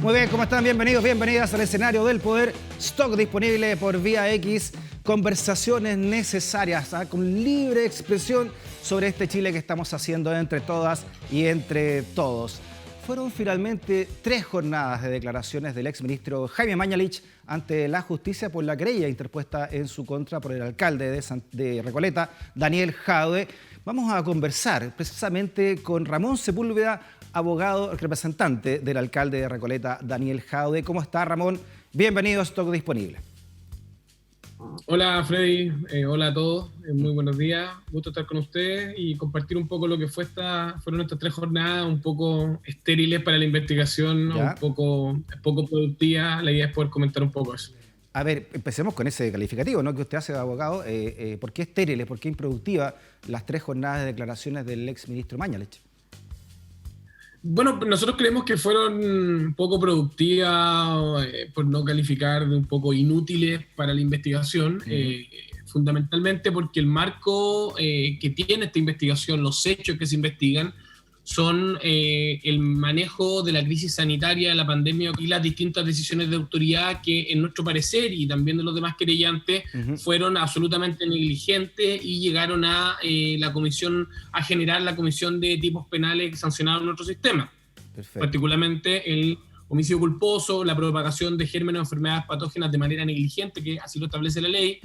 Muy bien, ¿cómo están? Bienvenidos, bienvenidas al escenario del poder. Stock disponible por Vía X. Conversaciones necesarias, con libre expresión sobre este Chile que estamos haciendo entre todas y entre todos. Fueron finalmente 3 jornadas de declaraciones del exministro Jaime Mañalich ante la justicia por la querella interpuesta en su contra por el alcalde de Recoleta, Daniel Jadwe. Vamos a conversar precisamente con Ramón Sepúlveda, abogado, representante del alcalde de Recoleta, Daniel Jadwe. ¿Cómo está, Ramón? Bienvenido a Stock Disponible. Hola, Freddy. Hola a todos. Muy buenos días. Gusto estar con ustedes y compartir un poco lo que fueron estas 3 jornadas, un poco estériles para la investigación, un poco productivas. La idea es poder comentar un poco eso. A ver, empecemos con ese calificativo, ¿no?, que usted hace de abogado. ¿Por qué estériles, por qué improductiva las 3 jornadas de declaraciones del exministro Mañalich? Bueno, nosotros creemos que fueron poco productivas, por no calificar de un poco inútiles para la investigación, fundamentalmente porque el marco que tiene esta investigación, los hechos que se investigan, son el manejo de la crisis sanitaria, de la pandemia y las distintas decisiones de autoridad que, en nuestro parecer y también de los demás querellantes, fueron absolutamente negligentes y llegaron a generar la comisión de tipos penales que sancionaron nuestro sistema. Perfecto. Particularmente el homicidio culposo, la propagación de gérmenes o enfermedades patógenas de manera negligente, que así lo establece la ley,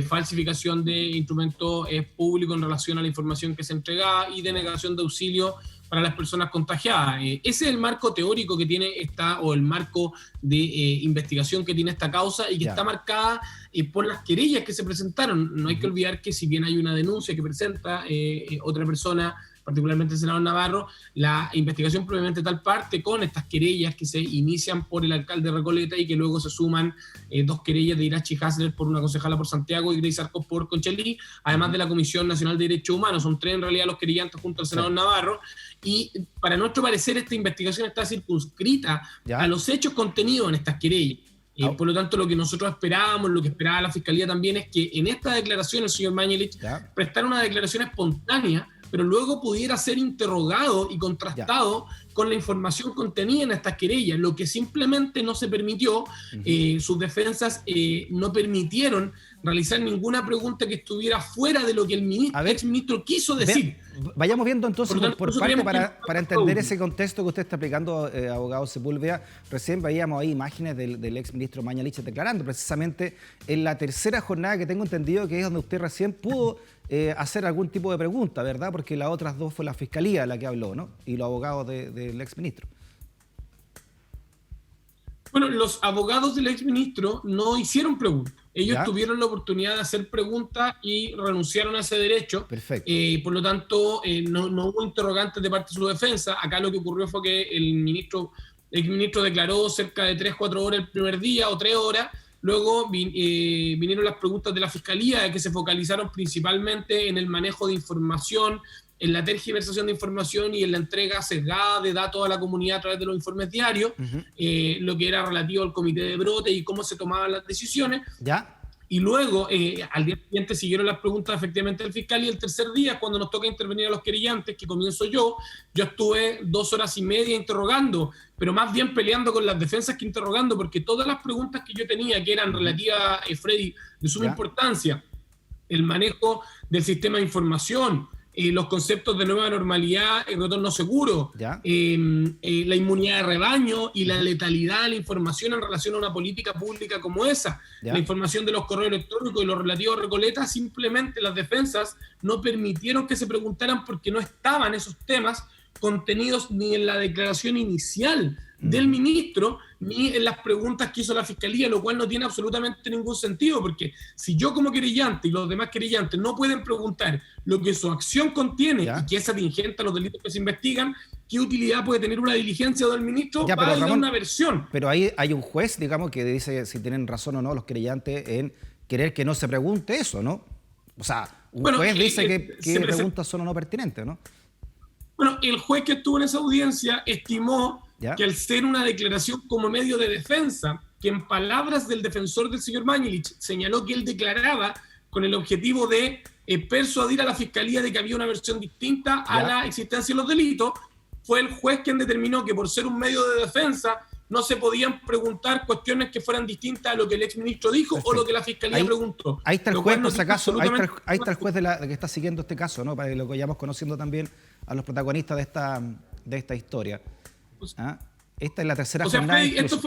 falsificación de instrumentos públicos en relación a la información que se entregaba y denegación de auxilio para las personas contagiadas. Ese es el marco teórico que tiene el marco de investigación que tiene esta causa y que está marcada por las querellas que se presentaron. No hay que olvidar que si bien hay una denuncia que presenta otra persona, particularmente el senador Navarro, la investigación probablemente tal parte con estas querellas que se inician por el alcalde de Recoleta y que luego se suman 2 querellas de Irachi Hasler por una concejala por Santiago y Grace Arcos por Conchalí, además de la Comisión Nacional de Derechos Humanos. Son 3 en realidad los querellantes junto al senador Navarro, y para nuestro parecer esta investigación está circunscrita a los hechos contenidos en estas querellas. Por lo tanto, lo que nosotros esperábamos, lo que esperaba la Fiscalía también, es que en esta declaración el señor Mañalich prestara una declaración espontánea, pero luego pudiera ser interrogado y contrastado con la información contenida en estas querellas, lo que simplemente no se permitió. Sus defensas no permitieron realizar ninguna pregunta que estuviera fuera de lo que el exministro quiso decir. Vayamos viendo entonces por parte para entender ese contexto que usted está aplicando, abogado Sepúlveda. Recién veíamos ahí imágenes del exministro Mañalich declarando precisamente en la 3ª jornada, que tengo entendido que es donde usted recién pudo hacer algún tipo de pregunta, ¿verdad? Porque las otras 2 fue la Fiscalía la que habló, ¿no? Y los abogados del exministro. Bueno, los abogados del exministro no hicieron preguntas. Ellos tuvieron la oportunidad de hacer preguntas y renunciaron a ese derecho. Perfecto. Por lo tanto, no hubo interrogantes de parte de su defensa. Acá lo que ocurrió fue que el exministro declaró cerca de 3-4 horas el primer día o 3 horas. Luego vinieron las preguntas de la Fiscalía, que se focalizaron principalmente en el manejo de información, en la tergiversación de información y en la entrega sesgada de datos a la comunidad a través de los informes diarios, lo que era relativo al comité de brote y cómo se tomaban las decisiones. Y luego, al día siguiente, siguieron las preguntas efectivamente del fiscal, y el tercer día, cuando nos toca intervenir a los querellantes, que comienzo yo estuve 2 horas y media interrogando, pero más bien peleando con las defensas que interrogando, porque todas las preguntas que yo tenía, que eran relativas, Freddy, de suma importancia, el manejo del sistema de información, los conceptos de nueva normalidad, el retorno seguro, la inmunidad de rebaño y la letalidad de la información en relación a una política pública como esa, la información de los correos electrónicos y los relativos a Recoleta, simplemente las defensas no permitieron que se preguntaran porque no estaban esos temas contenidos ni en la declaración inicial del ministro, ni en las preguntas que hizo la Fiscalía, lo cual no tiene absolutamente ningún sentido, porque si yo como querellante y los demás querellantes no pueden preguntar lo que su acción contiene y que es atingente a los delitos que se investigan, ¿qué utilidad puede tener una diligencia del ministro para dar una versión? Pero ahí hay un juez, digamos, que dice si tienen razón o no los querellantes en querer que no se pregunte eso, ¿no? O sea, juez dice que preguntas son o no pertinentes, ¿no? Bueno, el juez que estuvo en esa audiencia estimó que al ser una declaración como medio de defensa, que en palabras del defensor del señor Mañalich señaló que él declaraba con el objetivo de persuadir a la Fiscalía de que había una versión distinta a la existencia de los delitos, fue el juez quien determinó que por ser un medio de defensa no se podían preguntar cuestiones que fueran distintas a lo que el exministro dijo. Perfecto. O lo que la Fiscalía preguntó. Ahí está el juez, por si acaso, ahí está el juez de que está siguiendo este caso, ¿no? Para que lo vayamos conociendo también a los protagonistas de esta historia. ¿Ah? Esta es la tercera jornada. Freddy, esto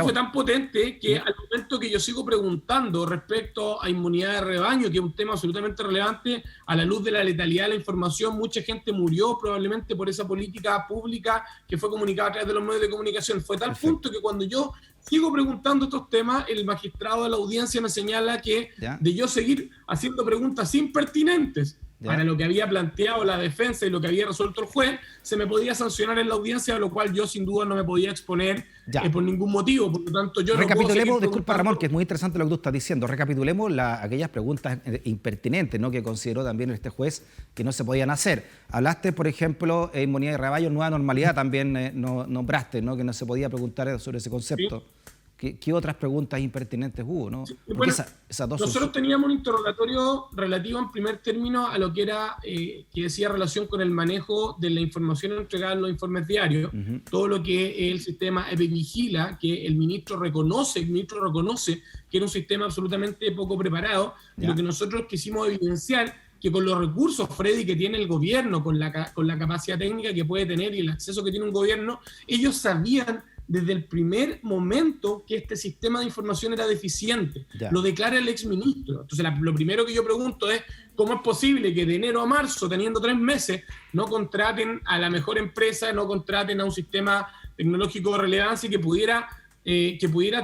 fue tan potente que al momento que yo sigo preguntando respecto a inmunidad de rebaño, que es un tema absolutamente relevante, a la luz de la letalidad de la información, mucha gente murió probablemente por esa política pública que fue comunicada a través de los medios de comunicación. Fue tal punto que cuando yo sigo preguntando estos temas, el magistrado de la audiencia me señala que de yo seguir haciendo preguntas impertinentes para lo que había planteado la defensa y lo que había resuelto el juez, se me podía sancionar en la audiencia, a lo cual yo sin duda no me podía exponer por ningún motivo. Por lo tanto, yo recapitulemos, disculpa Ramón, que es muy interesante lo que tú estás diciendo, recapitulemos aquellas preguntas impertinentes, ¿no?, que consideró también este juez que no se podían hacer. Hablaste, por ejemplo, inmunidad de rebaño, nueva normalidad, también nombraste, ¿no?, que no se podía preguntar sobre ese concepto. Sí. ¿Qué otras preguntas impertinentes hubo, no? Sí, bueno, nosotros teníamos un interrogatorio relativo en primer término a lo que era, que decía relación con el manejo de la información entregada en los informes diarios, todo lo que el sistema Epivigila, que el ministro reconoce que era un sistema absolutamente poco preparado, y lo que nosotros quisimos evidenciar, que con los recursos, Freddy, que tiene el gobierno, con la capacidad técnica que puede tener y el acceso que tiene un gobierno, ellos sabían desde el primer momento que este sistema de información era deficiente. Lo declara el exministro. Entonces, lo primero que yo pregunto es, ¿cómo es posible que de enero a marzo, teniendo 3 meses, no contraten a la mejor empresa, no contraten a un sistema tecnológico de relevancia que pudiera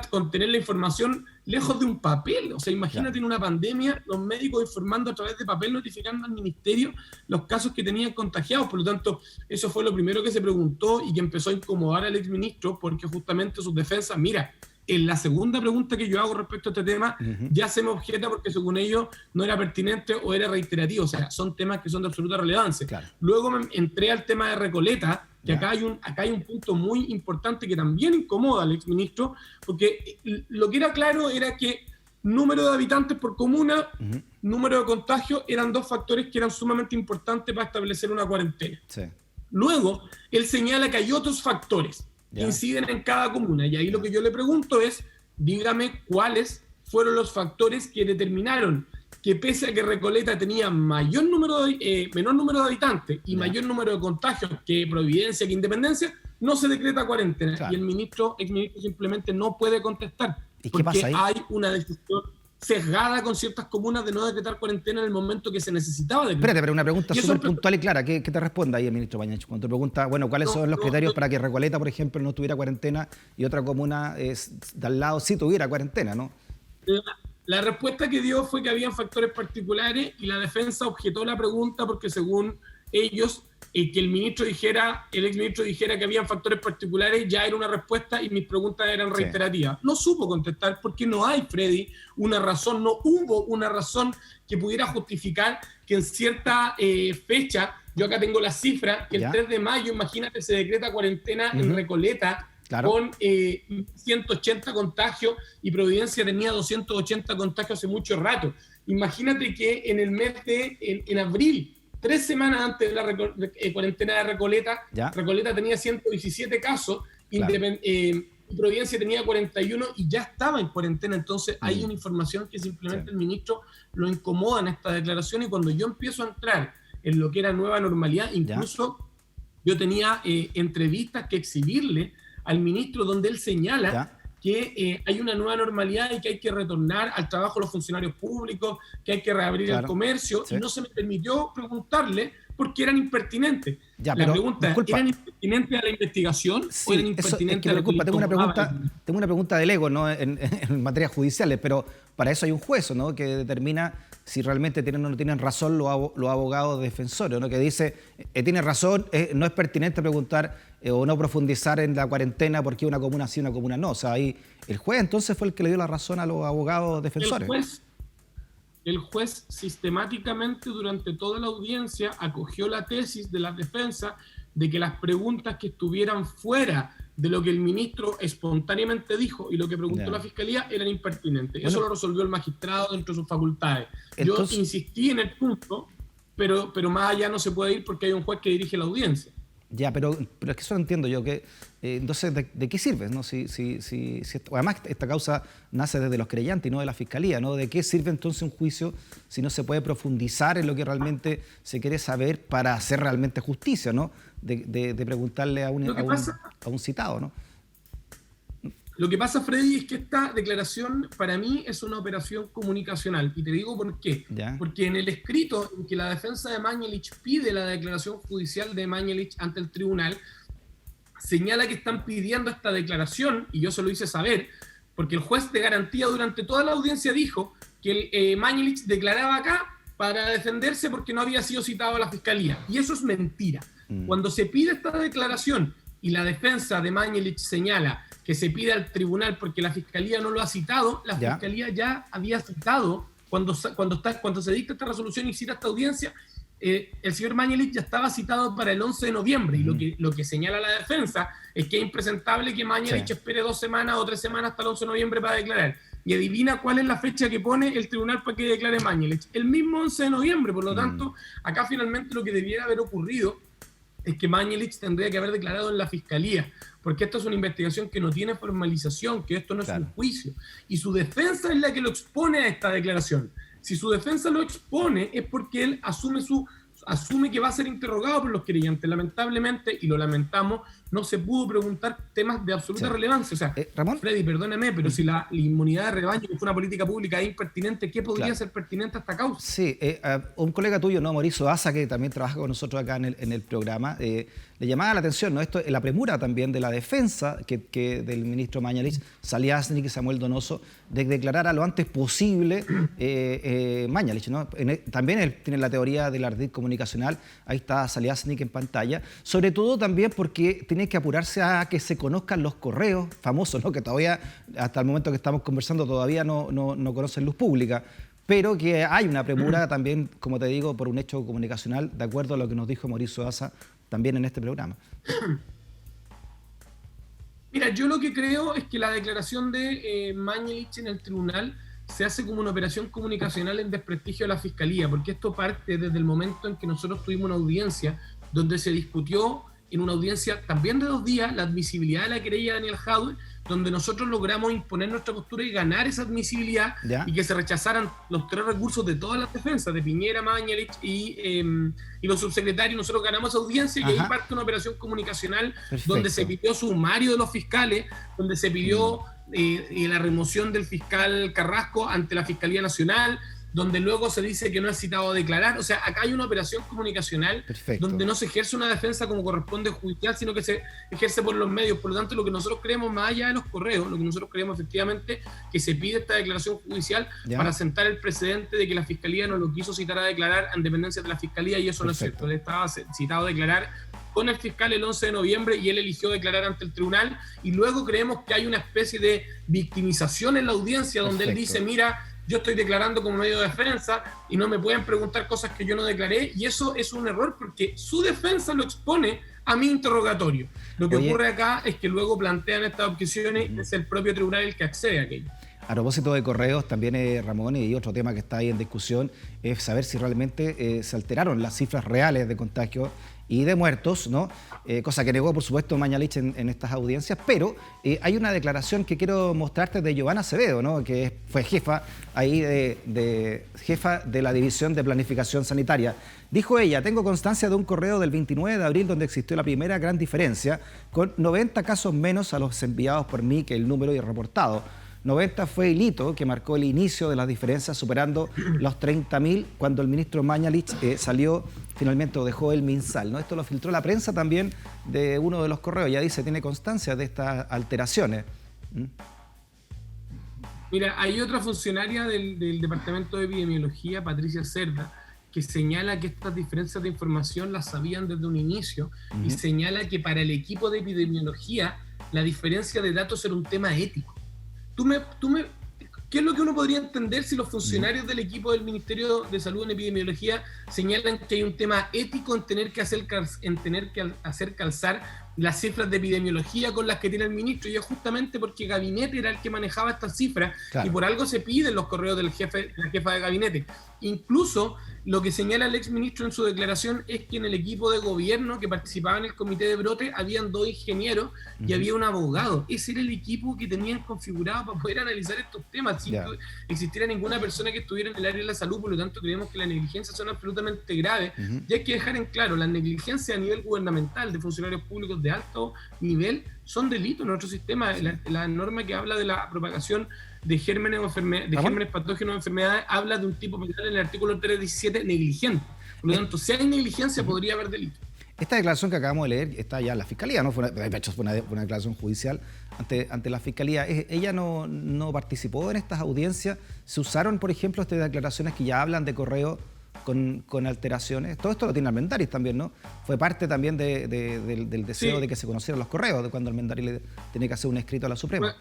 contener la información lejos de un papel? O sea, imagínate en una pandemia, los médicos informando a través de papel, notificando al ministerio los casos que tenían contagiados. Por lo tanto, eso fue lo primero que se preguntó y que empezó a incomodar al exministro, porque justamente sus defensas, mira, en la segunda pregunta que yo hago respecto a este tema, ya se me objeta porque según ellos no era pertinente o era reiterativo. O sea, son temas que son de absoluta relevancia. Claro. Luego me entré al tema de Recoleta, que acá hay un punto muy importante que también incomoda al exministro, porque lo que era claro era que número de habitantes por comuna, número de contagios, eran 2 factores que eran sumamente importantes para establecer una cuarentena. Sí. Luego, él señala que hay otros factores que inciden en cada comuna, y ahí lo que yo le pregunto es, dígame cuáles fueron los factores que determinaron que pese a que Recoleta tenía menor número de habitantes y mayor número de contagios que Providencia, que Independencia, no se decreta cuarentena. Claro. Y el exministro simplemente no puede contestar. ¿Y qué pasa ahí? Hay una decisión sesgada con ciertas comunas de no decretar cuarentena en el momento que se necesitaba decretar. Espérate, pero una pregunta súper puntual y clara. ¿Qué te responde ahí el ministro Bañacho? Cuando te pregunta, bueno, ¿cuáles son los criterios para que Recoleta, por ejemplo, no tuviera cuarentena y otra comuna de al lado sí tuviera cuarentena, ¿no? La respuesta que dio fue que habían factores particulares y la defensa objetó la pregunta porque según ellos, que el exministro dijera que habían factores particulares ya era una respuesta y mis preguntas eran reiterativas. No supo contestar porque no hay, Freddy, una razón, no hubo una razón que pudiera justificar que en cierta fecha, yo acá tengo la cifra, que el 3 de mayo, imagínate, se decreta cuarentena en Recoleta, claro, con 180 contagios y Providencia tenía 280 contagios hace mucho rato. Imagínate que en el mes en abril, 3 semanas antes de la cuarentena de Recoleta, Recoleta tenía 117 casos, claro, y Providencia tenía 41 y ya estaba en cuarentena. Entonces hay una información que simplemente el ministro lo incomoda en esta declaración, y cuando yo empiezo a entrar en lo que era nueva normalidad, incluso yo tenía entrevistas que exhibirle al ministro donde él señala que hay una nueva normalidad y que hay que retornar al trabajo de los funcionarios públicos, que hay que reabrir el comercio, y no se me permitió preguntarle porque eran impertinentes. La pregunta, ¿eran impertinentes a la investigación o eran impertinentes a la disculpa, tengo una pregunta del ego, ¿no? en materias judiciales, pero para eso hay un juez, ¿no?, que determina si realmente tienen o no tienen razón los abogados defensores, ¿no?, que dice, tiene razón, no es pertinente preguntar o no profundizar en la cuarentena porque una comuna sí, una comuna no. O sea, ahí el juez entonces fue el que le dio la razón a los abogados defensores. El juez sistemáticamente durante toda la audiencia acogió la tesis de la defensa de que las preguntas que estuvieran fuera de lo que el ministro espontáneamente dijo y lo que preguntó la fiscalía eran impertinentes. Bueno, eso lo resolvió el magistrado dentro de sus facultades. Entonces, yo insistí en el punto, pero más allá no se puede ir porque hay un juez que dirige la audiencia. Ya, pero es que eso no entiendo yo, que entonces, ¿de qué sirve? ¿No? Además, esta causa nace desde los creyentes y no de la Fiscalía, ¿no? ¿De qué sirve entonces un juicio si no se puede profundizar en lo que realmente se quiere saber para hacer realmente justicia, ¿no? De preguntarle a un citado, ¿no? Lo que pasa, Freddy, es que esta declaración para mí es una operación comunicacional. Y te digo por qué. ¿Ya? Porque en el escrito en que la defensa de Mañalich pide la declaración judicial de Mañalich ante el tribunal, señala que están pidiendo esta declaración, y yo se lo hice saber, porque el juez de garantía durante toda la audiencia dijo que Mañalich declaraba acá para defenderse porque no había sido citado a la fiscalía. Y eso es mentira. Cuando se pide esta declaración y la defensa de Mañalich señala que se pide al tribunal porque la fiscalía no lo ha citado, la fiscalía ya había citado, cuando se dicta esta resolución y cita esta audiencia, el señor Mañalich ya estaba citado para el 11 de noviembre, y lo que señala la defensa es que es impresentable que Mañalich espere 2 semanas o 3 semanas hasta el 11 de noviembre para declarar. Y adivina cuál es la fecha que pone el tribunal para que declare Mañalich. El mismo 11 de noviembre, por lo tanto, acá finalmente lo que debiera haber ocurrido es que Mañalich tendría que haber declarado en la fiscalía, porque esto es una investigación que no tiene formalización, que esto no es un juicio. Y su defensa es la que lo expone a esta declaración. Si su defensa lo expone es porque él asume que va a ser interrogado por los querellantes. Lamentablemente, y lo lamentamos, no se pudo preguntar temas de absoluta relevancia. O sea, Ramón, Freddy, perdóname, pero si la inmunidad de rebaño, que fue una política pública, es impertinente, ¿qué podría ser pertinente a esta causa? Sí, un colega tuyo, ¿no? Mauricio Asa, que también trabaja con nosotros acá en el programa, le llamaba la atención, ¿no? Esto, la premura también de la defensa que del ministro Mañalich, Saliasnik y Samuel Donoso, de declarar a lo antes posible Mañalich, ¿no? También él tiene la teoría del ardid comunicacional, ahí está Saliasnik en pantalla, sobre todo también porque tiene que apurarse a que se conozcan los correos famosos, ¿no? Que todavía, hasta el momento que estamos conversando, todavía no conocen luz pública, pero que hay una premura también, como te digo, por un hecho comunicacional, de acuerdo a lo que nos dijo Mauricio Asa también en este programa. Mira, yo lo que creo es que la declaración de Mañalich en el tribunal se hace como una operación comunicacional en desprestigio de la Fiscalía, porque esto parte desde el momento en que nosotros tuvimos una audiencia donde se discutió, en una audiencia también de 2 días, la admisibilidad de la querella de Daniel Jadwe, donde nosotros logramos imponer nuestra postura y ganar esa admisibilidad, y que se rechazaran los 3 recursos de todas las defensas, de Piñera, Mañalich y los subsecretarios. Nosotros ganamos esa audiencia y ahí parte una operación comunicacional. Perfecto. Donde se pidió sumario de los fiscales, donde se pidió la remoción del fiscal Carrasco ante la Fiscalía Nacional, donde luego se dice que no es citado a declarar. O sea, acá hay una operación comunicacional. Perfecto. Donde no se ejerce una defensa como corresponde judicial, sino que se ejerce por los medios. Por lo tanto, lo que nosotros creemos, más allá de los correos, lo que nosotros creemos efectivamente, que se pide esta declaración judicial para sentar el precedente de que la Fiscalía no lo quiso citar a declarar en dependencia de la Fiscalía, y eso no es cierto. Él estaba citado a declarar con el fiscal el 11 de noviembre y él eligió declarar ante el tribunal, y luego creemos que hay una especie de victimización en la audiencia donde él dice, mira, yo estoy declarando como medio de defensa y no me pueden preguntar cosas que yo no declaré, y eso es un error porque su defensa lo expone a mi interrogatorio. Lo que ocurre acá es que luego plantean estas objeciones y es el propio tribunal el que accede a aquello. A propósito de correos, también Ramón, y otro tema que está ahí en discusión, es saber si realmente se alteraron las cifras reales de contagios y de muertos, ¿no? Cosa que negó, por supuesto, Mañalich en estas audiencias, pero hay una declaración que quiero mostrarte de Giovanna Acevedo, ¿no? Que fue jefa ahí jefa de la División de Planificación Sanitaria. Dijo ella: tengo constancia de un correo del 29 de abril donde existió la primera gran diferencia, con 90 casos menos a los enviados por mí que el número reportado. 90 fue el hito que marcó el inicio de las diferencias, superando los 30.000 cuando el ministro Mañalich salió finalmente o dejó el MinSal, ¿no? Esto lo filtró la prensa también de uno de los correos. Ya dice, tiene constancia de estas alteraciones. Mira, hay otra funcionaria del Departamento de Epidemiología, Patricia Cerda, que señala que estas diferencias de información las sabían desde un inicio y señala que para el equipo de epidemiología la diferencia de datos era un tema ético. ¿Qué es lo que uno podría entender si los funcionarios del equipo del Ministerio de Salud en Epidemiología señalan que hay un tema ético en tener que hacer calzar las cifras de epidemiología con las que tiene el ministro? Y es justamente porque Gabinete era el que manejaba estas cifras, y por algo se piden los correos de la jefa de gabinete. Incluso lo que señala el exministro en su declaración es que en el equipo de gobierno que participaba en el comité de brote habían 2 ingenieros y había un abogado. Ese era el equipo que tenían configurado para poder analizar estos temas, sin que existiera ninguna persona que estuviera en el área de la salud. Por lo tanto, creemos que las negligencias son absolutamente graves. Y hay que dejar en claro, las negligencias a nivel gubernamental de funcionarios públicos de alto nivel son delitos en nuestro sistema. La norma que habla de la propagación de gérmenes patógenos o enfermedades habla de un tipo penal en el artículo 317 negligente. Por lo tanto, si hay negligencia, podría haber delito. Esta declaración que acabamos de leer está ya en la Fiscalía, ¿no? De hecho, fue una declaración judicial ante la Fiscalía. ¿Ella no participó en estas audiencias? ¿Se usaron, por ejemplo, estas declaraciones que ya hablan de correo con alteraciones? Todo esto lo tiene Armendáriz también, ¿no? Fue parte también del deseo de que se conocieran los correos, de cuando Armendáriz le tenía que hacer un escrito a la Suprema.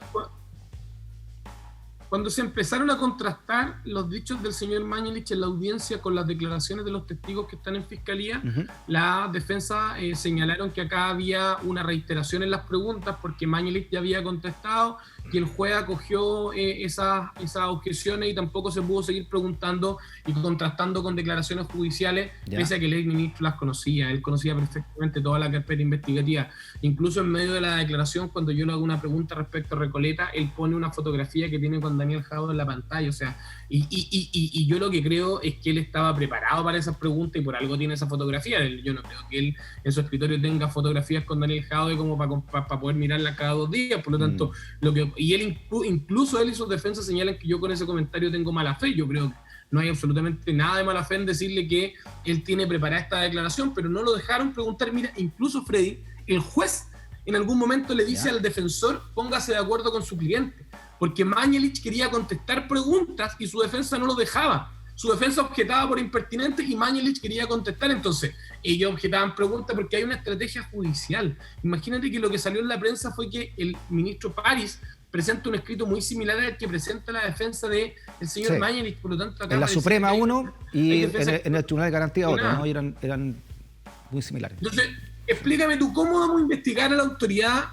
Cuando se empezaron a contrastar los dichos del señor Mañalich en la audiencia con las declaraciones de los testigos que están en fiscalía, la defensa señalaron que acá había una reiteración en las preguntas porque Mañalich ya había contestado, que el juez acogió esas objeciones y tampoco se pudo seguir preguntando y contrastando con declaraciones judiciales, pese a que el exministro las conocía. Él conocía perfectamente toda la carpeta investigativa. Incluso en medio de la declaración, cuando yo le hago una pregunta respecto a Recoleta, él pone una fotografía que tiene con Daniel Jadot en la pantalla. O sea, y yo lo que creo es que él estaba preparado para esas preguntas y por algo tiene esa fotografía. Yo no creo que él en su escritorio tenga fotografías con Daniel Jadot como para poder mirarlas cada 2 días. Por lo tanto, y él incluso él y sus defensas señalan que yo con ese comentario tengo mala fe. Yo creo que no hay absolutamente nada de mala fe en decirle que él tiene preparada esta declaración, pero no lo dejaron preguntar. Mira, incluso Freddy, el juez en algún momento le dice al defensor, póngase de acuerdo con su cliente, porque Mañalich quería contestar preguntas y su defensa no lo dejaba. Su defensa objetaba por impertinente y Mañalich quería contestar. Entonces, ellos objetaban preguntas porque hay una estrategia judicial. Imagínate que lo que salió en la prensa fue que el ministro París presenta un escrito muy similar al que presenta la defensa del señor Mañalich. Por lo tanto, acá en la Suprema uno y en el Tribunal de Garantía otro, ¿no? Y eran muy similares. Entonces, explícame tú, ¿cómo vamos a investigar a la autoridad?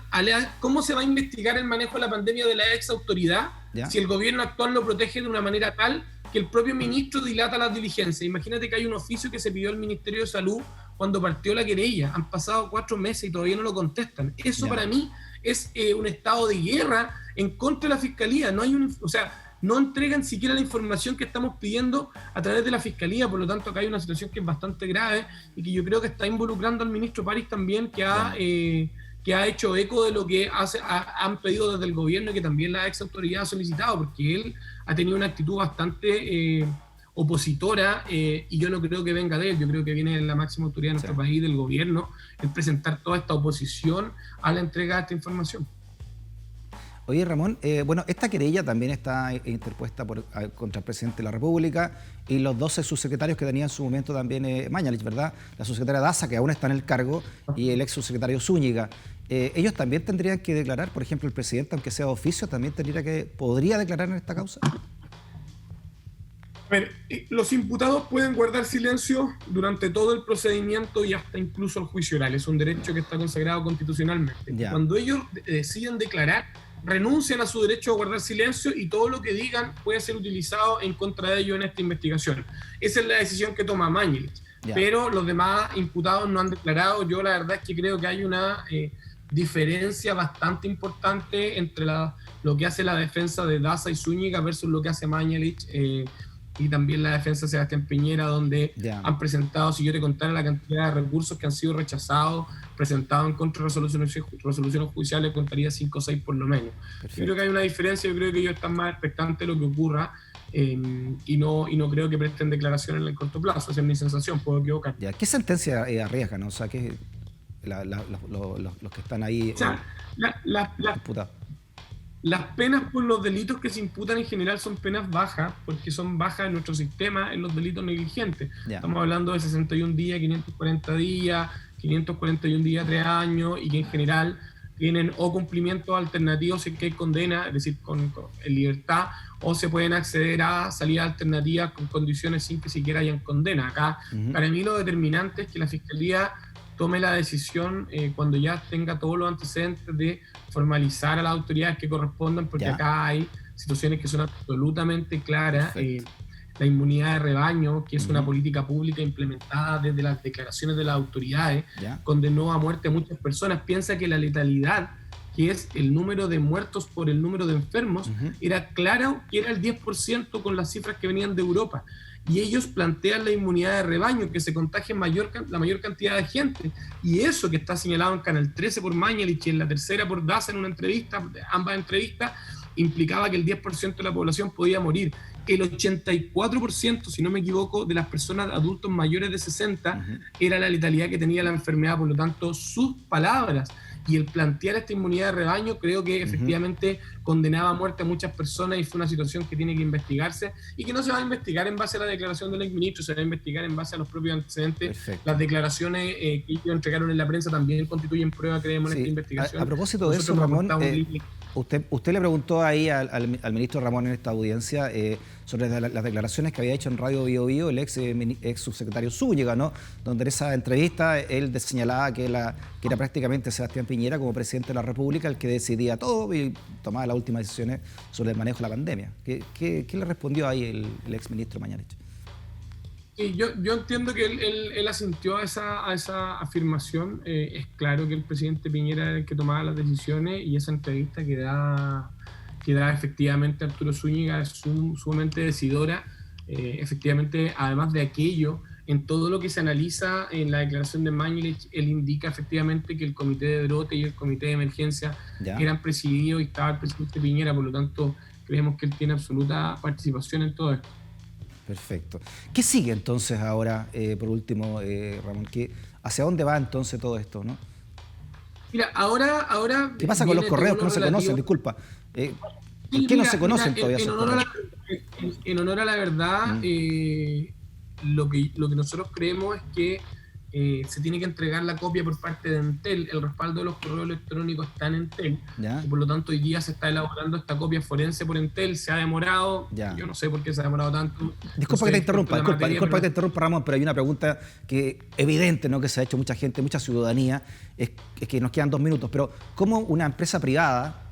¿Cómo se va a investigar el manejo de la pandemia de la ex autoridad si el gobierno actual lo protege de una manera tal que el propio ministro dilata las diligencias? Imagínate que hay un oficio que se pidió al Ministerio de Salud cuando partió la querella. Han pasado 4 meses y todavía no lo contestan. Eso para mí es un estado de guerra en contra de la Fiscalía. No entregan siquiera la información que estamos pidiendo a través de la Fiscalía. Por lo tanto, acá hay una situación que es bastante grave y que yo creo que está involucrando al ministro París también, que ha hecho eco de lo que han pedido desde el gobierno y que también la ex autoridad ha solicitado, porque él ha tenido una actitud bastante opositora y yo no creo que venga de él. Yo creo que viene de la máxima autoridad de nuestro país, del gobierno, el presentar toda esta oposición a la entrega de esta información. Oye, Ramón, bueno, esta querella también está interpuesta contra el presidente de la República y los 12 subsecretarios que tenía en su momento también Mañalich, ¿verdad? La subsecretaria Daza, que aún está en el cargo, y el ex subsecretario Zúñiga. ¿Ellos también tendrían que declarar? Por ejemplo, el presidente, aunque sea de oficio, ¿también podría declarar en esta causa? A ver, los imputados pueden guardar silencio durante todo el procedimiento y hasta incluso el juicio oral. Es un derecho que está consagrado constitucionalmente. Cuando ellos deciden declarar, renuncian a su derecho a guardar silencio y todo lo que digan puede ser utilizado en contra de ellos en esta investigación. Esa es la decisión que toma Mañalich. Pero los demás imputados no han declarado. Yo la verdad es que creo que hay una diferencia bastante importante entre lo que hace la defensa de Daza y Zúñiga versus lo que hace Mañalich y también la defensa de Sebastián Piñera, donde han presentado, si yo te contara la cantidad de recursos que han sido rechazados, presentados en contra de resoluciones judiciales, contaría 5 o 6 por lo menos. Yo creo que hay una diferencia. Yo creo que ellos están más expectantes de lo que ocurra y no creo que presten declaraciones en el corto plazo. Esa es mi sensación, puedo equivocar. ¿Qué sentencia arriesgan? O sea, ¿qué los que están ahí imputados? Las penas por los delitos que se imputan en general son penas bajas, porque son bajas en nuestro sistema en los delitos negligentes. Estamos hablando de 61 días, 540 días, 541 días, 3 años, y que en general tienen o cumplimientos alternativos si es que hay condena, es decir, con libertad, o se pueden acceder a salidas alternativas con condiciones sin que siquiera hayan condena. Acá, para mí lo determinante es que la Fiscalía tome la decisión cuando ya tenga todos los antecedentes de formalizar a las autoridades que correspondan, porque acá hay situaciones que son absolutamente claras. la inmunidad de rebaño, que es una política pública implementada desde las declaraciones de las autoridades, condenó a muerte a muchas personas. Piensa que la letalidad, que es el número de muertos por el número de enfermos, era claro que era el 10% con las cifras que venían de Europa. Y ellos plantean la inmunidad de rebaño, que se contagie la mayor cantidad de gente. Y eso que está señalado en Canal 13 por Mañalich y en la tercera por Daza en una entrevista, ambas entrevistas, implicaba que el 10% de la población podía morir. El 84%, si no me equivoco, de las personas adultos mayores de 60 era la letalidad que tenía la enfermedad. Por lo tanto, sus palabras y el plantear esta inmunidad de rebaño creo que efectivamente condenaba a muerte a muchas personas, y fue una situación que tiene que investigarse y que no se va a investigar en base a la declaración del exministro, se va a investigar en base a los propios antecedentes. Perfecto. Las declaraciones que ellos entregaron en la prensa también constituyen prueba, creemos, en esta investigación. A propósito de eso, Ramón, usted le preguntó ahí al ministro Ramón en esta audiencia sobre las declaraciones que había hecho en Radio Bio Bio el ex subsecretario Zúñiga, ¿no? Donde en esa entrevista él señalaba que era prácticamente Sebastián Piñera, como presidente de la República, el que decidía todo y tomaba las últimas decisiones sobre el manejo de la pandemia. ¿Qué le respondió ahí el ex ministro Mañalich? Sí, yo entiendo que él asintió a esa afirmación. Es claro que el presidente Piñera era el que tomaba las decisiones, y esa entrevista que da efectivamente Arturo Zúñiga es sumamente decidora. Efectivamente, además de aquello, en todo lo que se analiza en la declaración de Mañalich, él indica efectivamente que el comité de brote y el comité de emergencia eran presididos y estaba el presidente Piñera. Por lo tanto, creemos que él tiene absoluta participación en todo esto. Perfecto. ¿Qué sigue entonces ahora, por último, Ramón? ¿Hacia dónde va entonces todo esto, no? Mira, ahora ¿qué pasa con los correos que no se conocen? Disculpa. ¿Por qué no se conocen todavía esos correos? En honor a la verdad, lo que nosotros creemos es que se tiene que entregar la copia por parte de Entel. El respaldo de los correos electrónicos está en Entel, y por lo tanto hoy día se está elaborando esta copia forense por Entel. Se ha demorado, yo no sé por qué se ha demorado tanto. Disculpa que te interrumpa, que te interrumpa, Ramón, pero hay una pregunta que evidente, ¿no?, que se ha hecho mucha gente, mucha ciudadanía, es que nos quedan 2 minutos, pero ¿cómo una empresa privada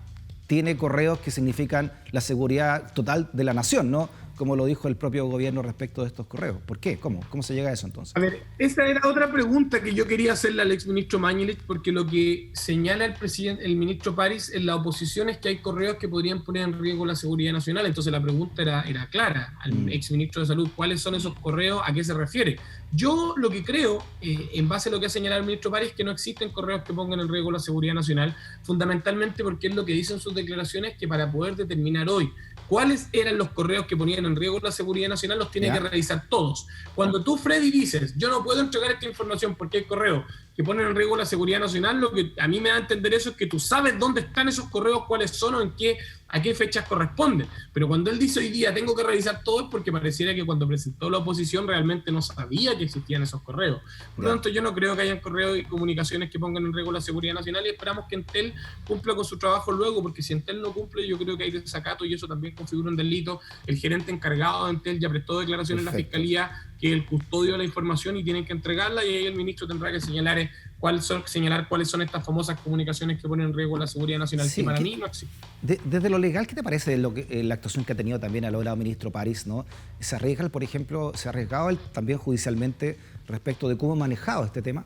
tiene correos que significan la seguridad total de la nación, ¿no?, como lo dijo el propio gobierno respecto de estos correos? ¿Por qué? ¿Cómo se llega a eso entonces? A ver, esa era otra pregunta que yo quería hacerle al exministro Mañalich, porque lo que señala el ministro París en la oposición es que hay correos que podrían poner en riesgo la seguridad nacional. Entonces la pregunta era clara al exministro de Salud: ¿cuáles son esos correos? ¿A qué se refiere? Yo lo que creo, en base a lo que ha señalado el ministro París, que no existen correos que pongan en riesgo la seguridad nacional, fundamentalmente porque es lo que dicen sus declaraciones, que para poder determinar hoy cuáles eran los correos que ponían en riesgo la seguridad nacional, los tiene que revisar todos. Cuando tú, Freddy, dices, yo no puedo entregar esta información porque hay correos que ponen en riesgo la seguridad nacional, lo que a mí me da a entender eso es que tú sabes dónde están esos correos, cuáles son o a qué fechas corresponden. Pero cuando él dice hoy día tengo que revisar todo, es porque pareciera que cuando presentó la oposición realmente no sabía que existían esos correos. Por lo tanto, yo no creo que hayan correos y comunicaciones que pongan en riesgo la seguridad nacional, y esperamos que Entel cumpla con su trabajo luego, porque si Entel no cumple, yo creo que hay desacato y eso también configura un delito. El gerente encargado de Entel ya prestó declaración en la Fiscalía, que es el custodio de la información, y tienen que entregarla, y ahí el ministro tendrá que señalar cuáles son estas famosas comunicaciones que ponen en riesgo la seguridad nacional, que para mí no existe. Desde lo legal, ¿qué te parece de la actuación que ha tenido también al logrado ministro París, ¿no? ¿Se ha arriesgado él también judicialmente respecto de cómo ha manejado este tema?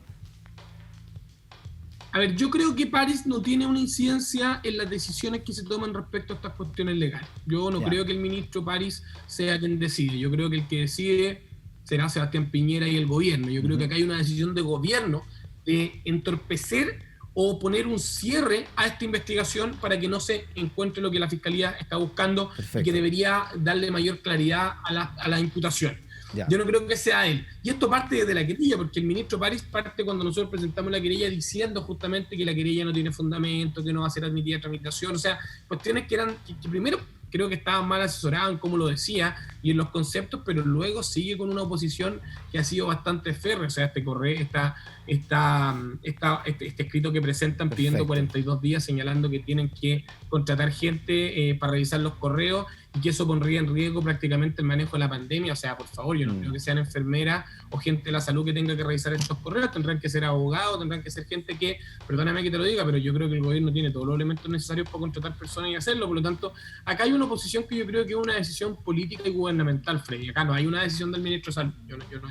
A ver, yo creo que París no tiene una incidencia en las decisiones que se toman respecto a estas cuestiones legales. Yo no creo que el ministro París sea quien decide. Yo creo que el que decide será Sebastián Piñera y el gobierno. Yo creo que acá hay una decisión de gobierno de entorpecer o poner un cierre a esta investigación para que no se encuentre lo que la Fiscalía está buscando. Perfecto. Y que debería darle mayor claridad a la imputación. Yo no creo que sea él. Y esto parte desde la querella, porque el ministro París parte cuando nosotros presentamos la querella diciendo justamente que la querella no tiene fundamento, que no va a ser admitida a tramitación. O sea, cuestiones que primero creo que estaban mal asesorados en cómo lo decía y en los conceptos, pero luego sigue con una oposición que ha sido bastante férrea. O sea, este escrito que presentan pidiendo 42 días, señalando que tienen que contratar gente para revisar los correos, y que eso pondría en riesgo prácticamente el manejo de la pandemia. O sea, por favor, yo no creo que sean enfermeras o gente de la salud que tenga que revisar estos correos, tendrán que ser abogados, tendrán que ser gente que, perdóname que te lo diga, pero yo creo que el gobierno tiene todos los elementos necesarios para contratar personas y hacerlo. Por lo tanto, acá hay una posición que yo creo que es una decisión política y gubernamental, Freddy. Acá no hay una decisión del ministro de Salud,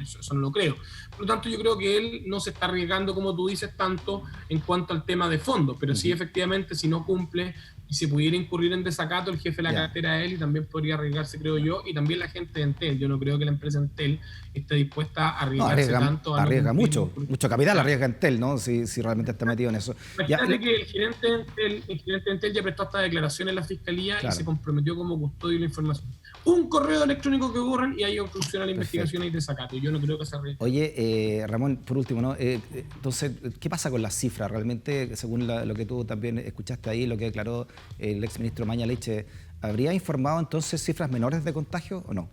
eso no lo creo. Por lo tanto, yo creo que él no se está arriesgando, como tú dices, tanto en cuanto al tema de fondo, pero sí, efectivamente, si no cumple y si pudiera incurrir en desacato, el jefe de la cartera de él, y también podría arriesgarse, creo yo, y también la gente de Entel. Yo no creo que la empresa Entel esté dispuesta a arriesgarse tanto. Arriesga mucho capital, arriesga Entel, ¿no? Si realmente está metido en eso. Imagínate que el gerente de Entel ya prestó esta declaración en la fiscalía y se comprometió como custodio de la información. Un correo electrónico que borran y hay obstrucción a la investigación y desacato. Yo no creo que se arriesgue. Oye, Ramón, por último, ¿no? Entonces, ¿qué pasa con las cifras? Realmente, según lo que tú también escuchaste ahí, lo que declaró el exministro Mañalich, ¿habría informado entonces cifras menores de contagio o no?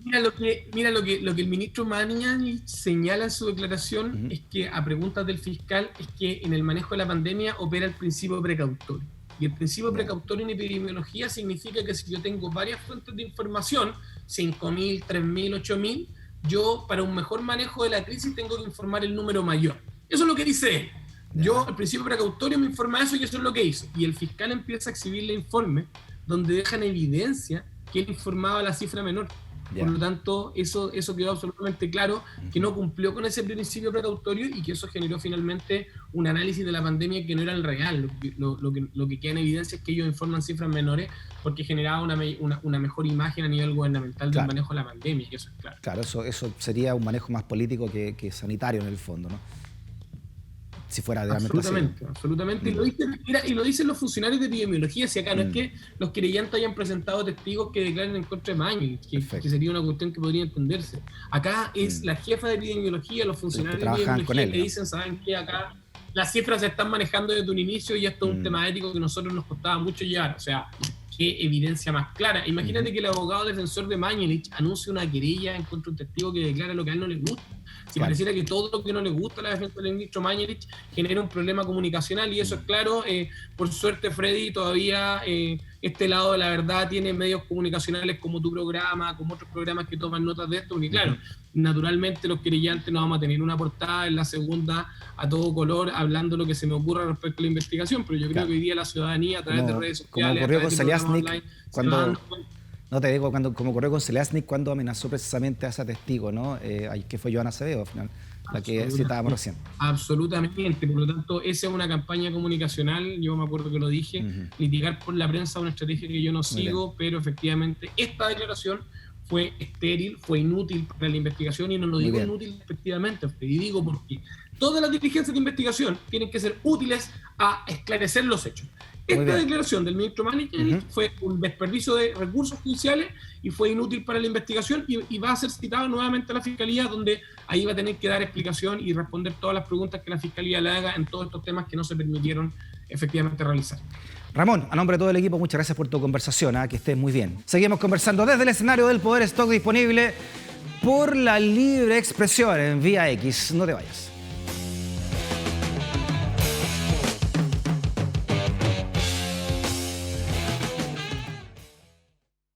Mira, lo que el ministro Mañalich señala en su declaración es que, a preguntas del fiscal, es que en el manejo de la pandemia opera el principio precautorio. Y el principio precautorio en epidemiología significa que si yo tengo varias fuentes de información, 5.000, 3.000, 8.000, yo para un mejor manejo de la crisis tengo que informar el número mayor. Eso es lo que dice él. Yo, el principio precautorio me informa eso y eso es lo que hizo. Y el fiscal empieza a exhibirle informes donde dejan evidencia que él informaba la cifra menor. Por lo tanto, eso quedó absolutamente claro, que no cumplió con ese principio precautorio y que eso generó finalmente un análisis de la pandemia que no era el real. Lo que queda en evidencia es que ellos informan cifras menores porque generaba una mejor imagen a nivel gubernamental del manejo de la pandemia, y eso es claro. Claro, eso sería un manejo más político que sanitario en el fondo, ¿no? Si fuera realmente absolutamente. Y lo dicen los funcionarios de epidemiología. Si acá no es que los querellantes hayan presentado testigos que declaren en contra de Mañalich, que sería una cuestión que podría entenderse. Acá es la jefa de epidemiología, los funcionarios de epidemiología que dicen, ¿saben qué? Acá las cifras se están manejando desde un inicio y esto es un tema ético que a nosotros nos costaba mucho llevar. O sea, qué evidencia más clara. Imagínate que el abogado defensor de Mañalich anuncia una querella en contra de un testigo que declara lo que a él no le gusta. Si pareciera que todo lo que no le gusta a la defensa del ministro Mañalich genera un problema comunicacional, y eso es claro. Por suerte, Freddy, todavía este lado de la verdad tiene medios comunicacionales como tu programa, como otros programas que toman notas de esto, porque claro, naturalmente los querellantes no vamos a tener una portada en la segunda a todo color hablando lo que se me ocurra respecto a la investigación, pero yo creo que hoy día la ciudadanía a través de redes sociales, como ocurrió con Zelaznik, cuando... No te digo, como ocurrió con Zelaznik cuando amenazó precisamente a ese testigo, ¿no? Que fue Joana Acevedo, al final, la que citábamos recién. Absolutamente, por lo tanto, esa es una campaña comunicacional, yo me acuerdo que lo dije, litigar por la prensa es una estrategia que yo no sigo, pero efectivamente esta declaración fue estéril, fue inútil para la investigación, y no lo digo inútil efectivamente, y digo porque todas las diligencias de investigación tienen que ser útiles a esclarecer los hechos. Esta declaración del ministro Mañalich fue un desperdicio de recursos judiciales y fue inútil para la investigación, y va a ser citado nuevamente a la Fiscalía, donde ahí va a tener que dar explicación y responder todas las preguntas que la Fiscalía le haga en todos estos temas que no se permitieron efectivamente realizar. Ramón, a nombre de todo el equipo, muchas gracias por tu conversación, que estés muy bien. Seguimos conversando desde el escenario del Poder, stock disponible por la libre expresión en Vía X. No te vayas.